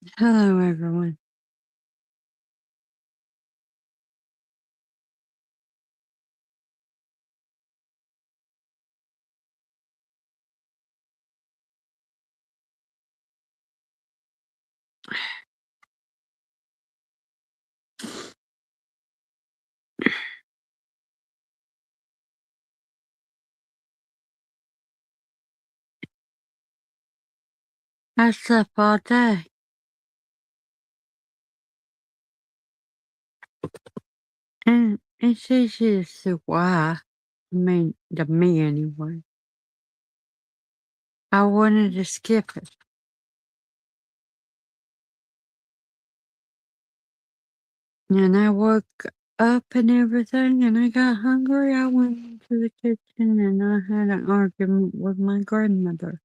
Hello, everyone. I slept all day, and it's easy to see why. To me anyway. I wanted to skip it, and I woke up and everything, and I got hungry. I went into the kitchen, and I had an argument with my grandmother.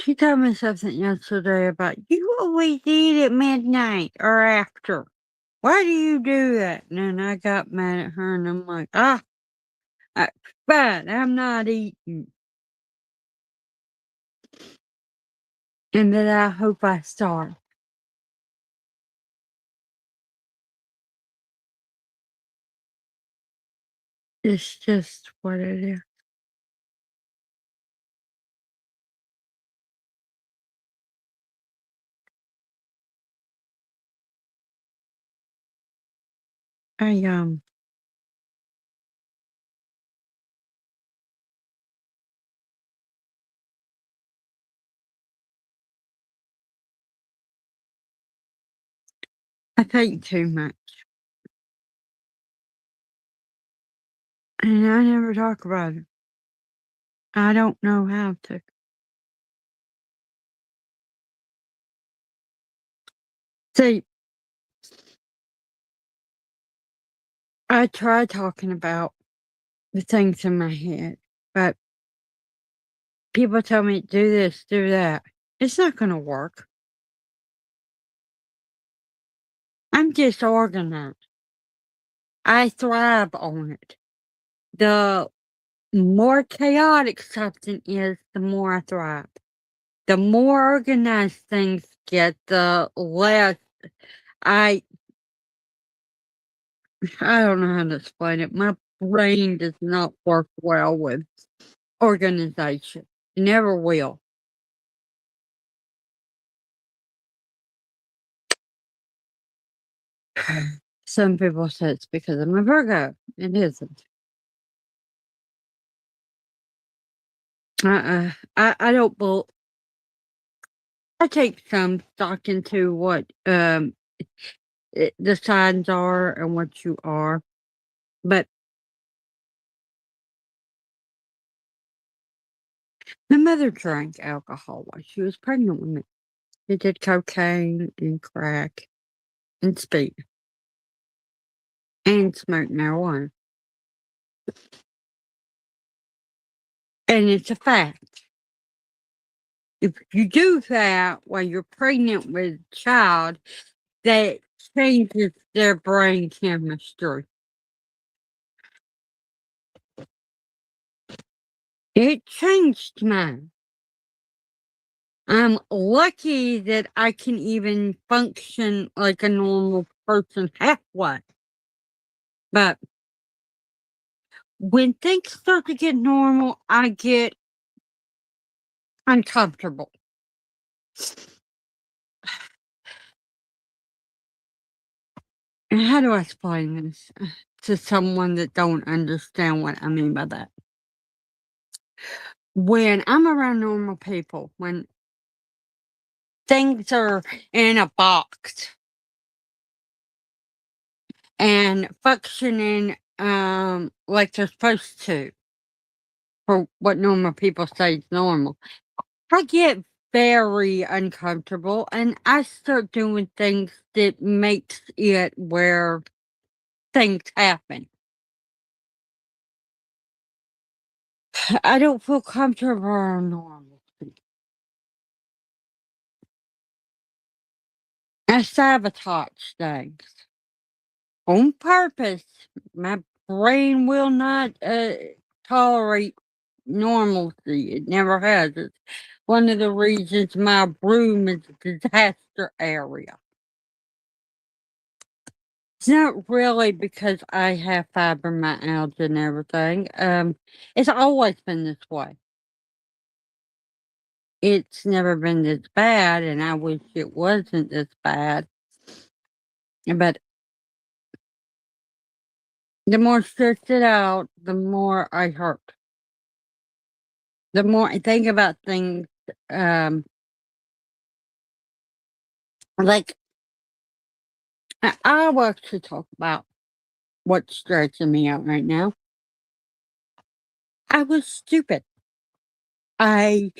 She told me something yesterday about you always eat at midnight or after. Why do you do that? And then I got mad at her, and I'm like, I, fine, I'm not eating. And that I hope I starve. It's just what it is. I I take too much, and I never talk about it. I don't know how to. See, I try talking about the things in my head, but people tell me, do this, do that. It's not gonna work. I'm disorganized. I thrive on it. The more chaotic something is, the more I thrive. The more organized things get, the less I I don't know how to explain it. My brain does not work well with organization. It never will. Some people say it's because I'm a Virgo. It isn't. I don't bel I take some stock into what, the signs are and what you are, but my mother drank alcohol while she was pregnant with me. She did cocaine and crack and speed and smoked marijuana, and it's a fact. If you do that while you're pregnant with a child, that changes their brain chemistry. It changed mine. I'm lucky that I can even function like a normal person halfway. But when things start to get normal, I get uncomfortable. And how do I explain this to someone that don't understand what I mean by that? When I'm around normal people, when things are in a box and functioning like they're supposed to for what normal people say is normal, I get very uncomfortable and I start doing things that makes it where things happen. I don't feel comfortable around normal. I sabotage things on purpose. My brain will not tolerate. normalcy. It never has. It's one of the reasons my room is a disaster area. It's not really because I have fibromyalgia and everything. It's always been this way. It's never been this bad, and I wish it wasn't this bad. But the more stressed it out, the more I hurt. The more I think about things, um, like I will actually talk about what's stressing me out right now. I was stupid. I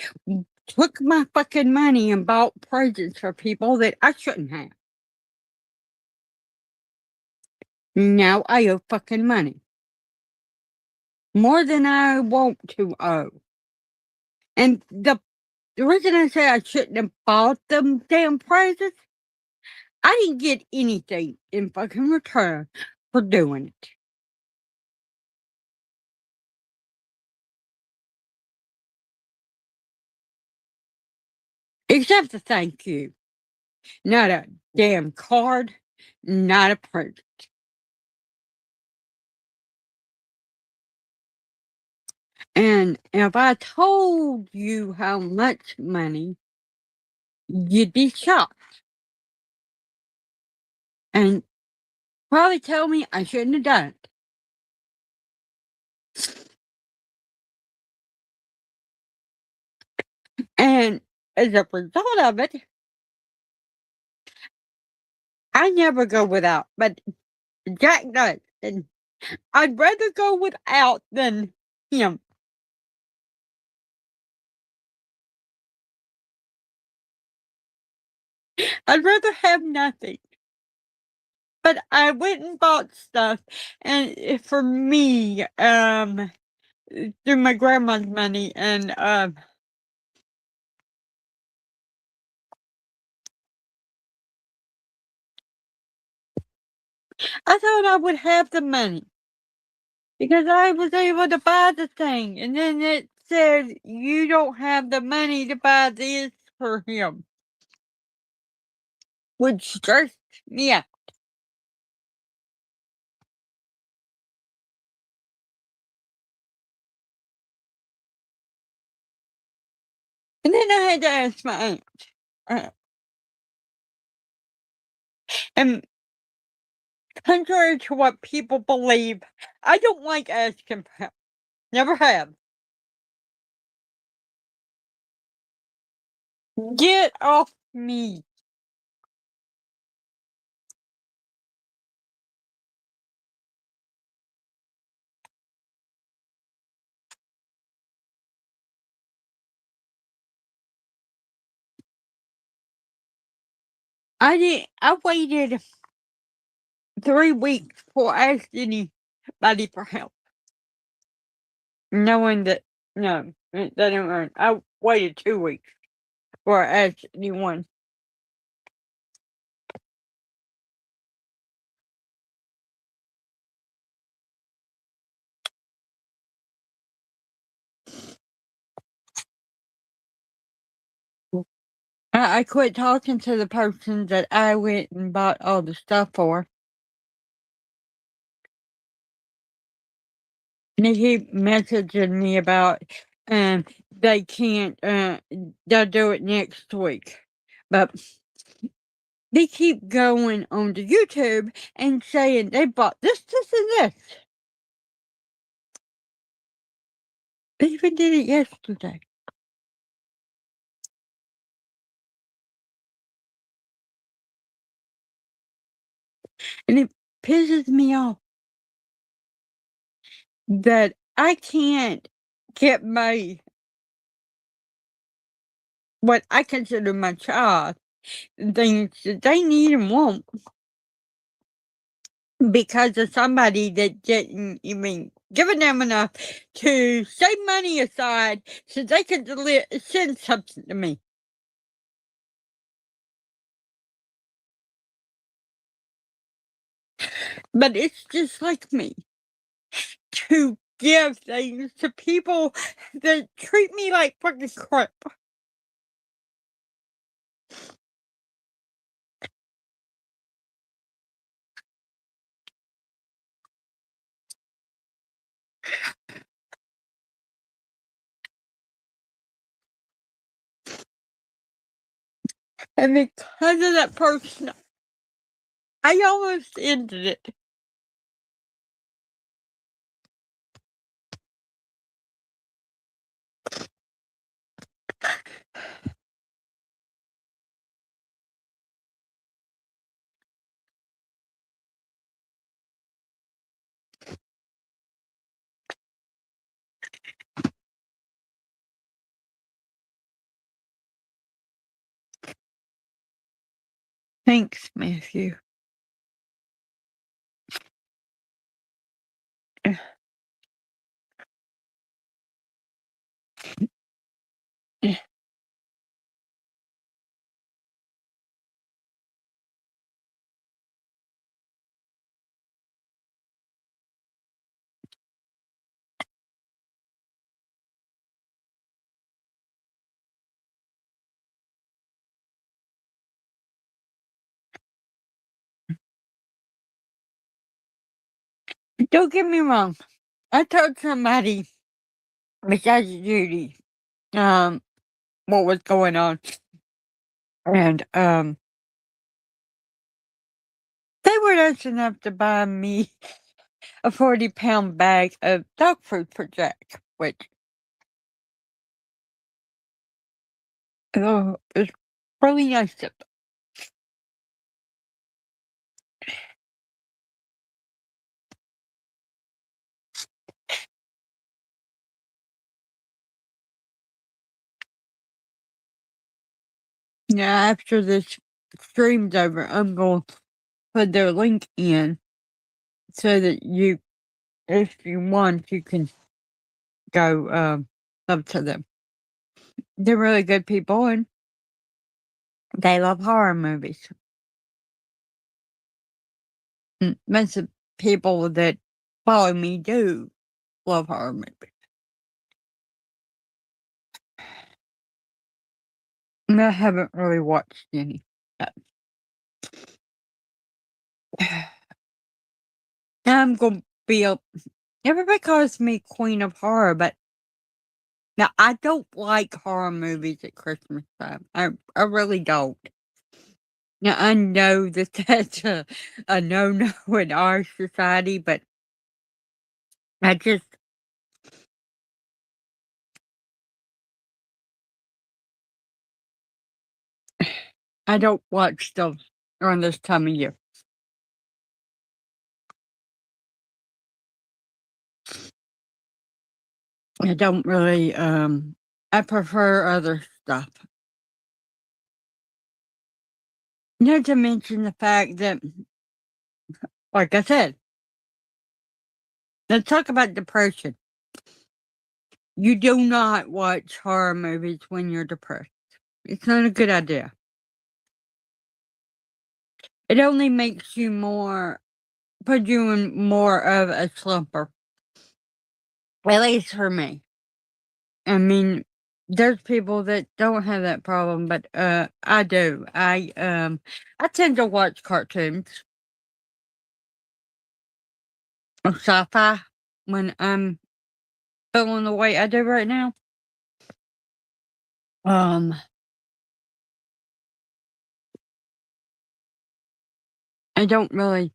took my fucking money and bought presents for people that I shouldn't have. Now I owe fucking money. More than I want to owe. And the reason I say I shouldn't have bought them damn presents, I didn't get anything in fucking return for doing it. Except a thank you. Not a damn card, not a present. And if I told you how much money, you'd be shocked and probably tell me I shouldn't have done it. And as a result of it, I never go without, but Jack does. And I'd rather go without than him. I'd rather have nothing. But I went and bought stuff, and for me, through my grandma's money, and I thought I would have the money because I was able to buy the thing, and then it said you don't have the money to buy this for him, which stressed me out. And then I had to ask my aunt, uh, and contrary to what people believe, I don't like asking for help. Never have. Get off me. I waited 3 weeks before I asked anybody for help, knowing that no, it doesn't work. I waited 2 weeks before I asked anyone. I quit talking to the person that I went and bought all the stuff for. And they keep messaging me about they can't they'll do it next week. But they keep going on to YouTube and saying they bought this, and this. They even did it yesterday. And it pisses me off that I can't get my what I consider my child things that they need and want because of somebody that didn't even give them enough to save money aside so they could send something to me. But it's just like me to give things to people that treat me like fucking crap. And because of that person, I almost ended it. Thanks, Matthew. Don't get me wrong. I told somebody besides Judy, what was going on. And they were nice enough to buy me a 40-pound bag of dog food for Jack, which is really nice of them. Now, after this stream's over, I'm going to put their link in so that you, if you want, you can go up to them. They're really good people and they love horror movies. Most of the people that follow me do love horror movies. And I haven't really watched any. I'm gonna be everybody calls me Queen of Horror, but now I don't like horror movies at Christmas time. I really don't. Now I know that that's a no-no in our society, but I just I don't watch stuff around this time of year. I don't really, I prefer other stuff. Not to mention the fact that, like I said, let's talk about depression. You do not watch horror movies when you're depressed. It's not a good idea. It only makes you put you in more of a slumper. At least for me. I mean, there's people that don't have that problem, but I do. I tend to watch cartoons or sci-fi when I'm feeling the way I do right now. Um, I don't really.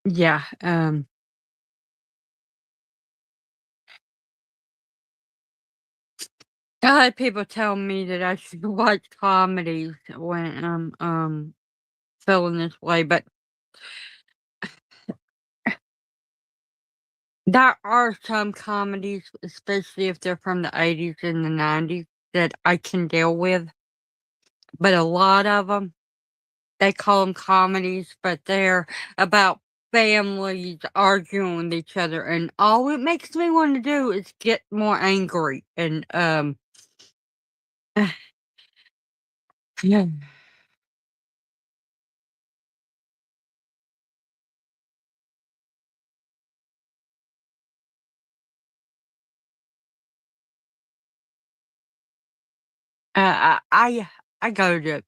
Yeah. I had people tell me that I should watch comedies when I'm feeling this way, but there are some comedies, especially if they're from the 80s and the 90s, that I can deal with. But a lot of them, they call them comedies, but they're about families arguing with each other, and all it makes me wanna do is get more angry, and, yeah. I go to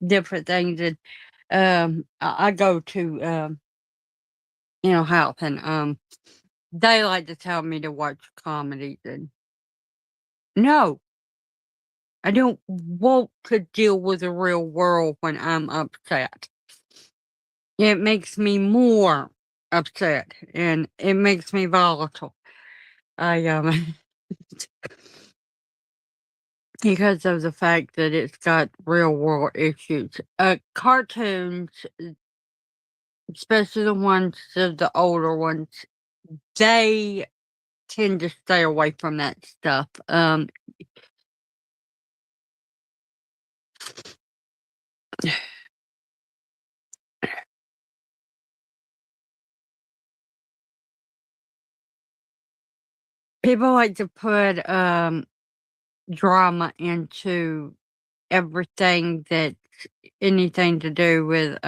different things, and, I go to, health, and, they like to tell me to watch comedies, and no, I don't want to deal with the real world when I'm upset. It makes me more upset, and it makes me volatile. I, because of the fact that it's got real world issues. Cartoons, especially the ones of the older ones, they tend to stay away from that stuff. People like to put, drama into everything that's anything to do with,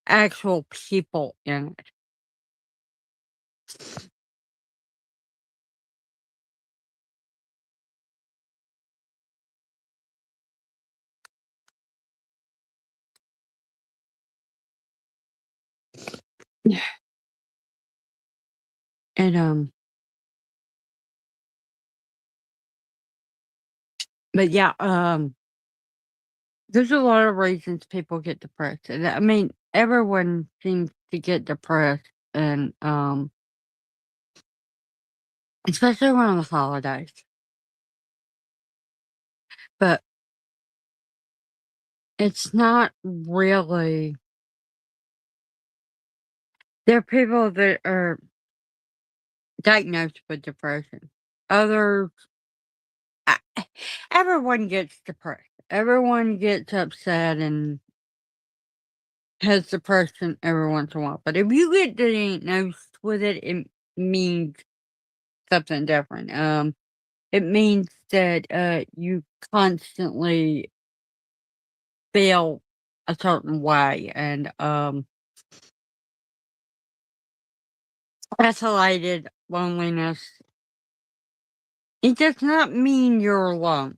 actual people in it. And, but yeah, there's a lot of reasons people get depressed, and I mean, everyone seems to get depressed, and, especially around the holidays, but it's not really there are people that are diagnosed with depression. Others I everyone gets depressed. Everyone gets upset and has depression every once in a while, but if you get diagnosed with it, it means something different. It means that, you constantly feel a certain way, and, isolated loneliness. It does not mean you're alone.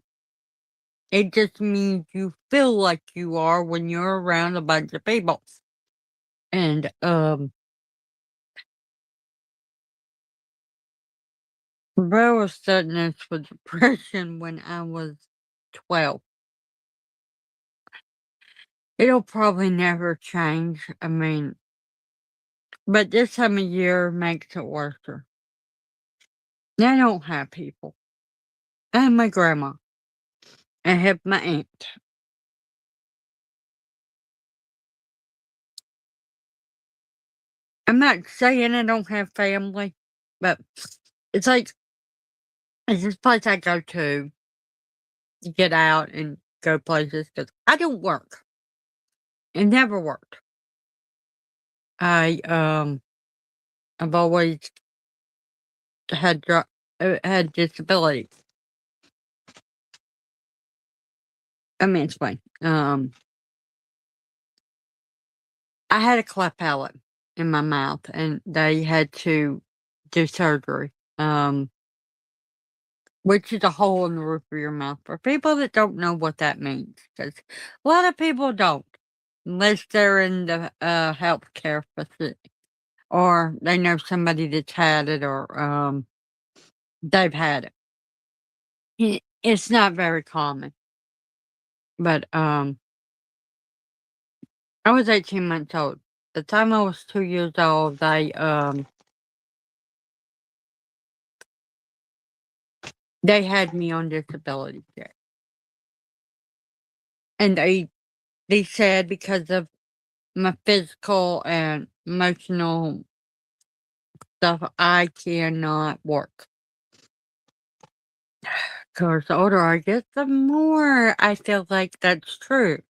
It just means you feel like you are when you're around a bunch of people. And, I was diagnosed with depression when I was 12. It'll probably never change. I mean, but this time of year makes it worse. I don't have people. I have my grandma. I have my aunt. I'm not saying I don't have family, but it's like it's this place I go to get out and go places because I don't work. It never worked. I I've always had disabilities. Let me explain. I had a cleft palate in my mouth, and they had to do surgery. Which is a hole in the roof of your mouth for people that don't know what that means, because a lot of people don't, unless they're in the, healthcare facility, or they know somebody that's had it, or, they've had it. It's not very common, but, I was 18 months old. The time I was 2 years old, they had me on disability care, and they said because of my physical and emotional stuff, I cannot work. 'Cause the older I get, the more I feel like that's true.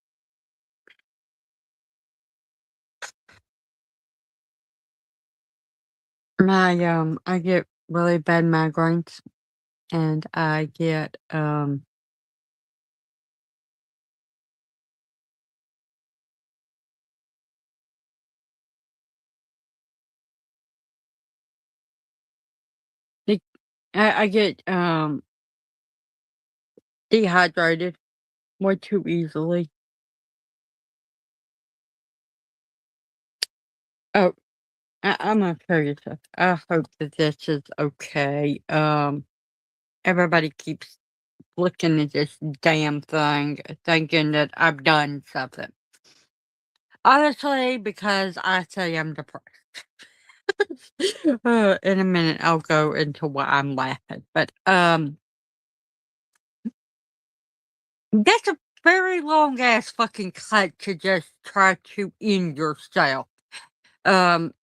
I get really bad migraines, and I get, it I get, dehydrated way too easily. Oh, I'm gonna tell you something. I hope that this is okay. Everybody keeps looking at this damn thing, thinking that I've done something. Honestly, because I say I'm depressed. In a minute, I'll go into why I'm laughing, but, that's a very long ass fucking cut to just try to end yourself. Um,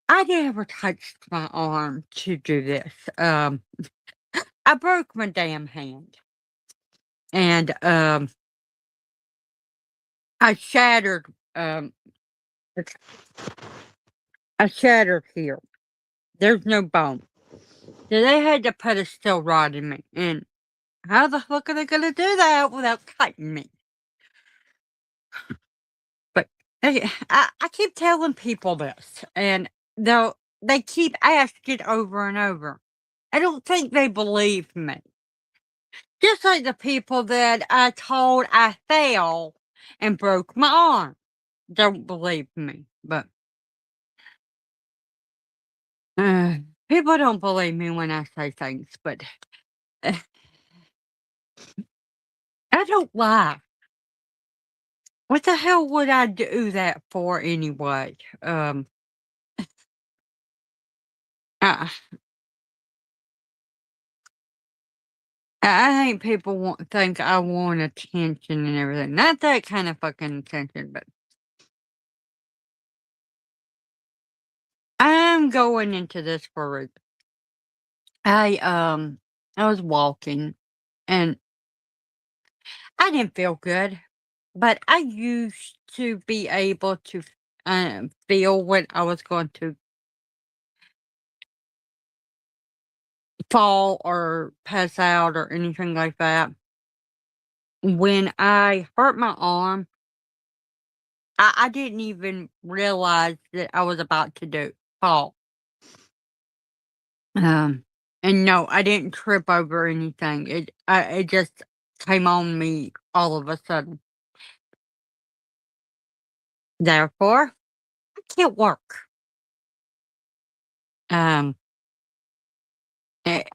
I never touched my arm to do this. I broke my damn hand, and, I shattered, it's I shattered here. There's no bone. So they had to put a steel rod in me, and how the fuck are they gonna do that without cutting me? But I keep telling people this, and they keep asking over and over. I don't think they believe me. Just like the people that I told I fell and broke my arm don't believe me. But uh, people don't believe me when I say things. But uh, I don't lie. What the hell would I do that for anyway? I, I think people think I want attention and everything. Not that kind of fucking attention, but I'm going into this for a reason. I was walking and I didn't feel good, but I used to be able to feel when I was going to fall or pass out or anything like that. When I hurt my arm, I didn't even realize that I was about to do fall. Um, and no, I didn't trip over anything. It just came on me all of a sudden. Therefore, I can't work. Um,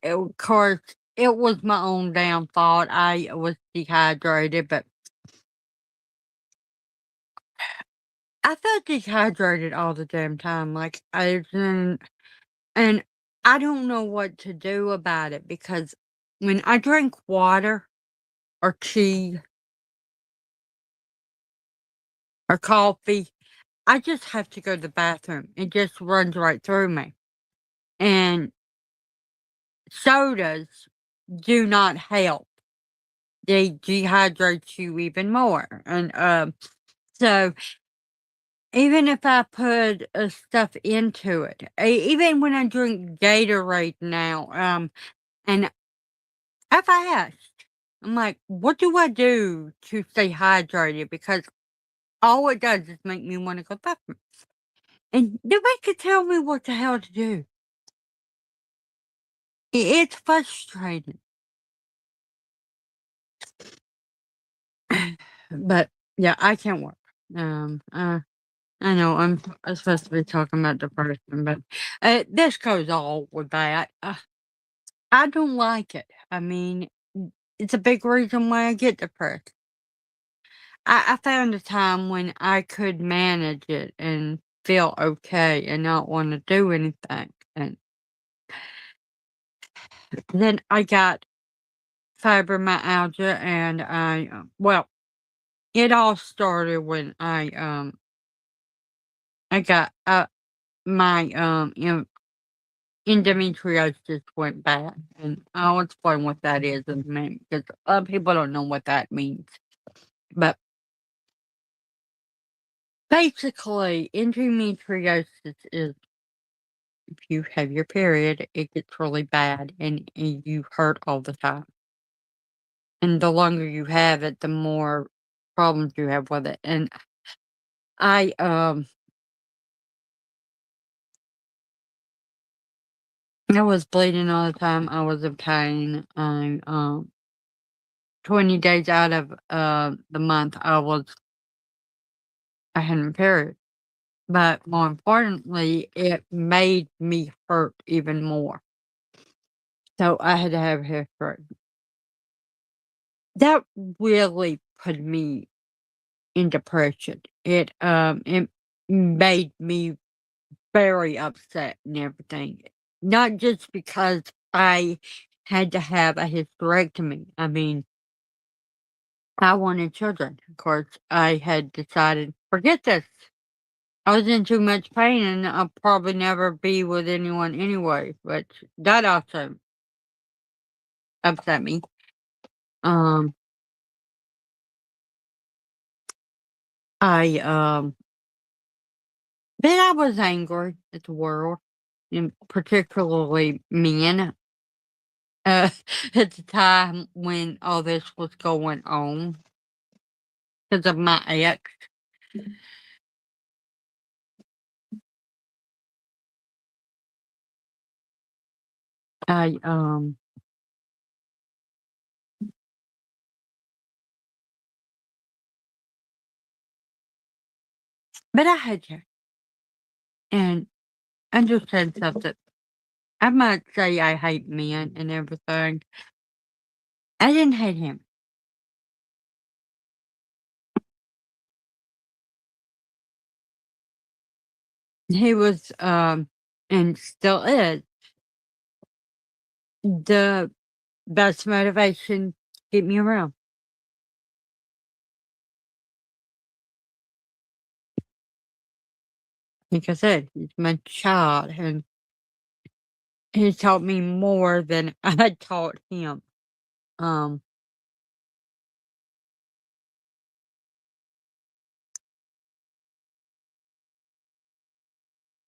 of course, it was my own damn fault. I was dehydrated, but I felt dehydrated all the damn time. Like I didn't, and I don't know what to do about it because when I drink water or tea or coffee, I just have to go to the bathroom. It just runs right through me. And sodas do not help. They dehydrate you even more. And so even if I put stuff into it, even when I drink Gatorade now, and I've asked, I'm like, what do I do to stay hydrated? Because all it does is make me want to go to the bathroom. And nobody could tell me what the hell to do. It's frustrating. But yeah, I can't work. I know I'm supposed to be talking about depression, but this goes all with that. I don't like it. I mean, it's a big reason why I get depressed. I found a time when I could manage it and feel okay and not want to do anything. And then I got fibromyalgia, and well, it all started when I got my endometriosis went bad, and I'll explain what that is in a minute because a lot of people don't know what that means. But Basically, endometriosis is if you have your period, it gets really bad and you hurt all the time. And the longer you have it, the more problems you have with it. And I I was bleeding all the time. I was in pain. I 20 days out of the month I had my period. But more importantly, it made me hurt even more. So I had to have hysterectomy. That really put me in depression. It made me very upset and everything. Not just because I had to have a hysterectomy. I mean, I wanted children. Of course, I had decided, forget this. I was in too much pain and I'll probably never be with anyone anyway, but that also upset me. Um, I then I was angry at the world, and particularly men, at the time when all this was going on because of my ex. I, but I had to, and understand something. I might say I hate men and everything. I didn't hate him. He was, and still is, the best motivation to keep me around. Like I said, he's my child, and he taught me more than I taught him. Um,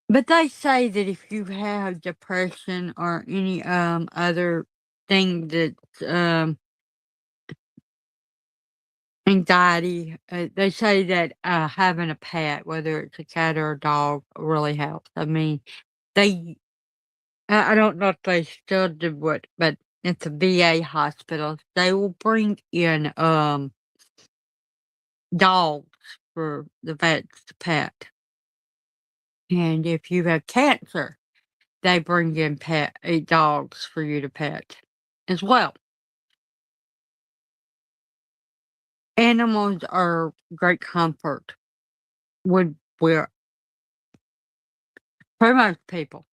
but they say that if you have depression or any other thing that anxiety, they say that having a pet, whether it's a cat or a dog, really helps. I mean, they I don't know if they still do it, but it's a VA hospital. They will bring in dogs for the vets to pet. And if you have cancer, they bring in dogs for you to pet as well. Animals are great comfort with for most people.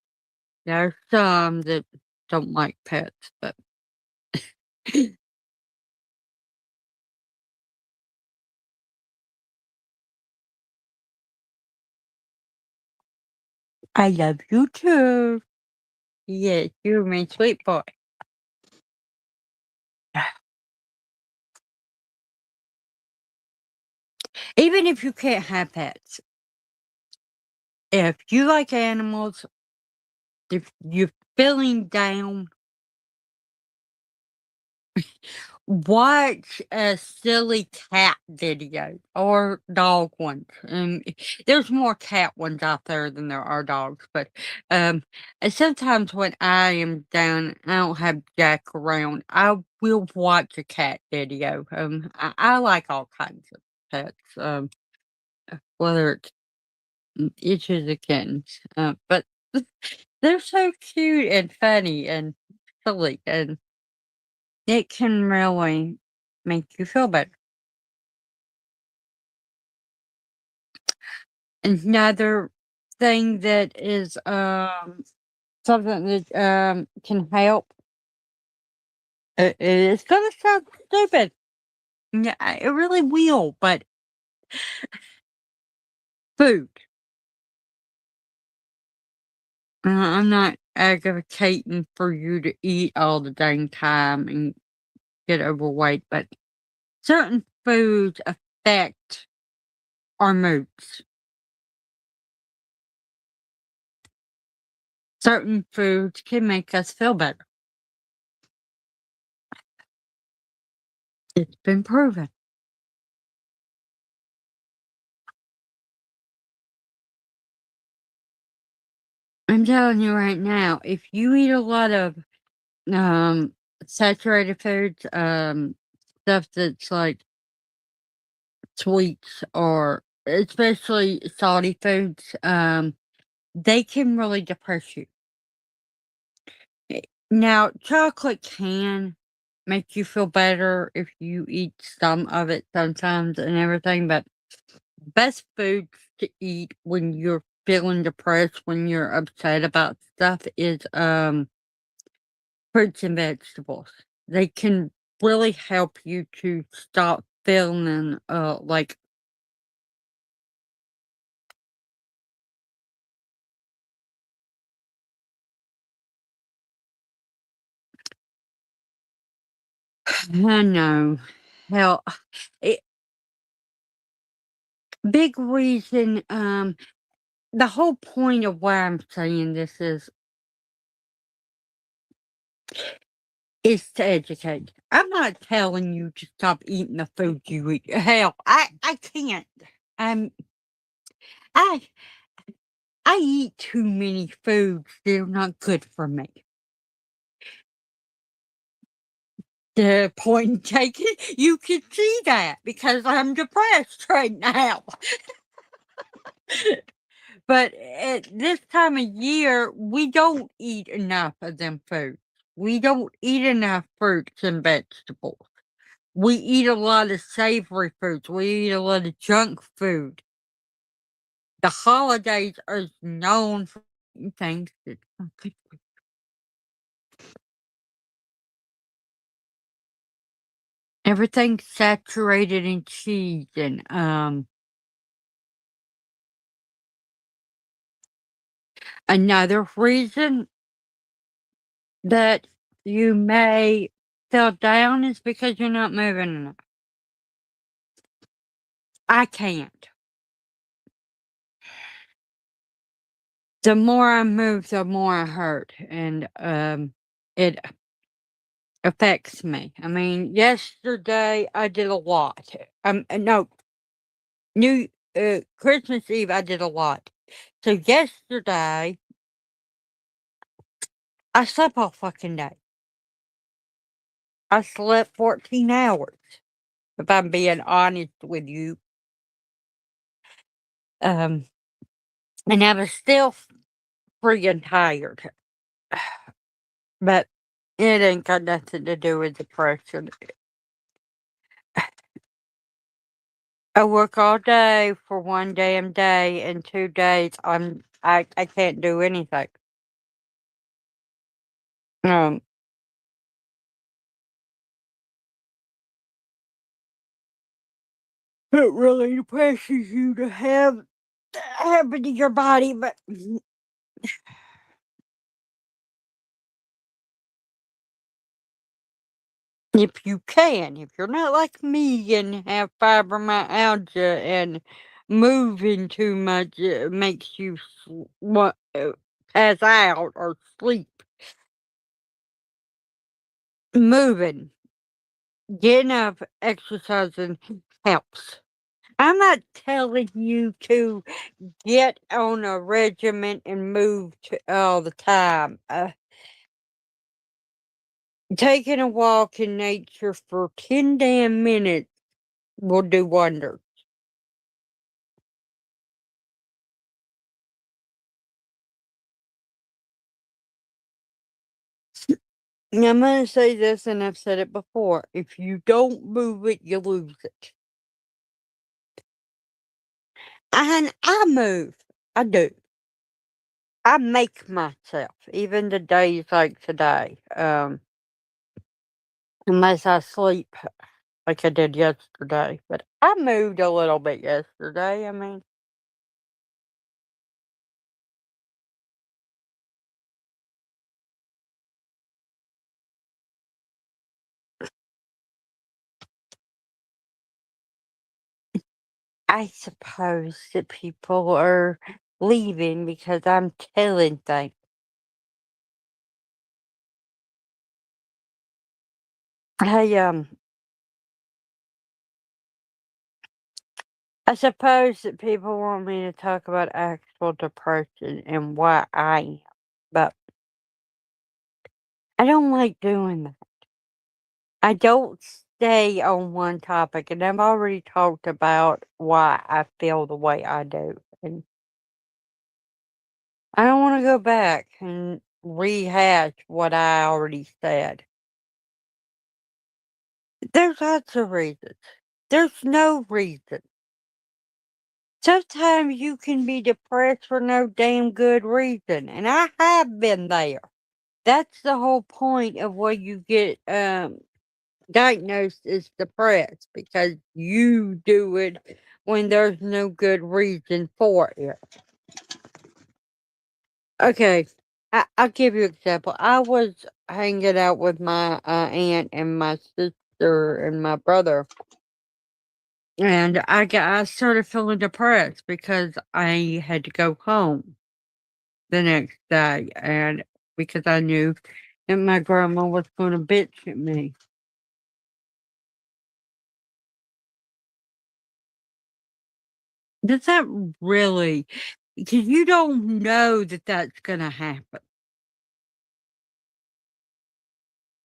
There are some that don't like pets, but I love you too. Yes, you're my sweet boy. Even if you can't have pets, if you like animals, if you're feeling down, watch a silly cat video or dog ones. There's more cat ones out there than there are dogs, but and sometimes when I am down, I don't have Jack around. I will watch a cat video. I like all kinds of pets. Whether it's itches or kittens, but they're so cute and funny and silly, and it can really make you feel better. Another thing that is, something that, can help, it's gonna sound stupid. Yeah, it really will, but food. I'm not advocating for you to eat all the dang time and get overweight, but certain foods affect our moods. Certain foods can make us feel better. It's been proven. I'm telling you right now, if you eat a lot of um saturated foods, stuff that's like sweets or especially salty foods, they can really depress you. Now, chocolate can make you feel better if you eat some of it sometimes and everything, but best foods to eat when you're feeling depressed, when you're upset about stuff is fruits and vegetables. They can really help you to stop feeling like I know. Hell, it, big reason. The whole point of why I'm saying this is to educate. I'm not telling you to stop eating the food you eat. Hell, I can't. Um, I I eat too many foods that are not good for me. The point taken, you can see that because I'm depressed right now. But at this time of year, we don't eat enough of them foods. We don't eat enough fruits and vegetables. We eat a lot of savory foods. We eat a lot of junk food. The holidays are known for eating things that's not good for you. Everything's saturated in cheese and another reason that you may feel down is because you're not moving enough. I can't. The more I move, the more I hurt, and it affects me. I mean, yesterday I did a lot. No, New Christmas Eve I did a lot. So yesterday I slept all fucking day. I slept 14 hours. If I'm being honest with you, um, and I was still freaking tired. But it ain't got nothing to do with depression. I work all day for one damn day, and 2 days I can't do anything. Um, it really depresses you to have that happen to your body, but if you can, if you're not like me and have fibromyalgia and moving too much makes you pass out or sleep, moving, getting up, exercising helps. I'm not telling you to get on a regimen and move all the time. Taking a walk in nature for 10 damn minutes will do wonders. And I'm going to say this, and I've said it before. If you don't move it, you lose it. And I move. I do. I make myself, even the days like today, unless I sleep like I did yesterday. But I moved a little bit yesterday. I mean, I suppose that people are leaving because I'm telling things. Hey, I suppose that people want me to talk about actual depression and why I am, but I don't like doing that. I don't stay on one topic, and I've already talked about why I feel the way I do, and I don't want to go back and rehash what I already said. There's lots of reasons. There's no reason. Sometimes you can be depressed for no damn good reason, and I have been there. That's the whole point of where you get diagnosed as depressed because you do it when there's no good reason for it. Okay, I'll give you an example. I was hanging out with my aunt and my sister and my brother, and I started feeling depressed because I had to go home the next day, and because I knew that my grandma was going to bitch at me. Does that really? Because you don't know that that's gonna happen.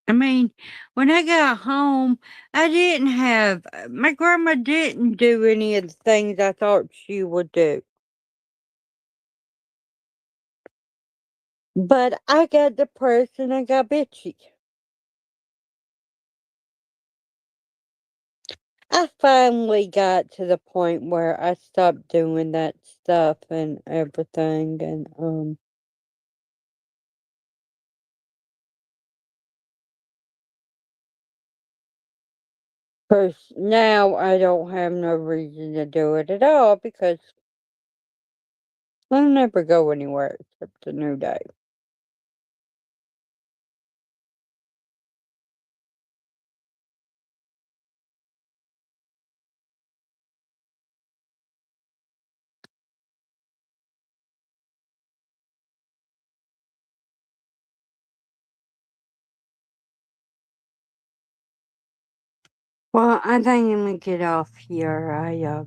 I mean, when I got home, I didn't have my grandma didn't do any of the things I thought she would do, but I got depressed and I got bitchy. I finally got to the point where I stopped doing that stuff and everything, and, 'cause now I don't have no reason to do it at all because I'll never go anywhere except a new day. Well, I think I'm gonna get off here.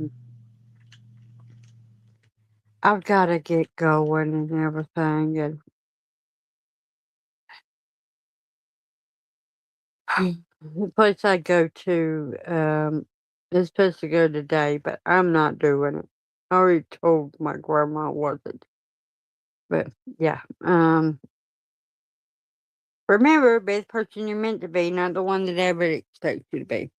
I've gotta get going and everything, and the place I go to, is supposed to go today, but I'm not doing it. I already told my grandma I wasn't. But yeah, remember, be the person you're meant to be, not the one that everybody expects you to be.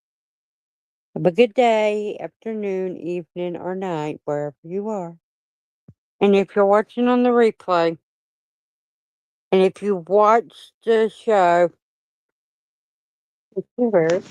Have a good day, afternoon, evening, or night, wherever you are. And if you're watching on the replay, and if you watched the show, it's yours.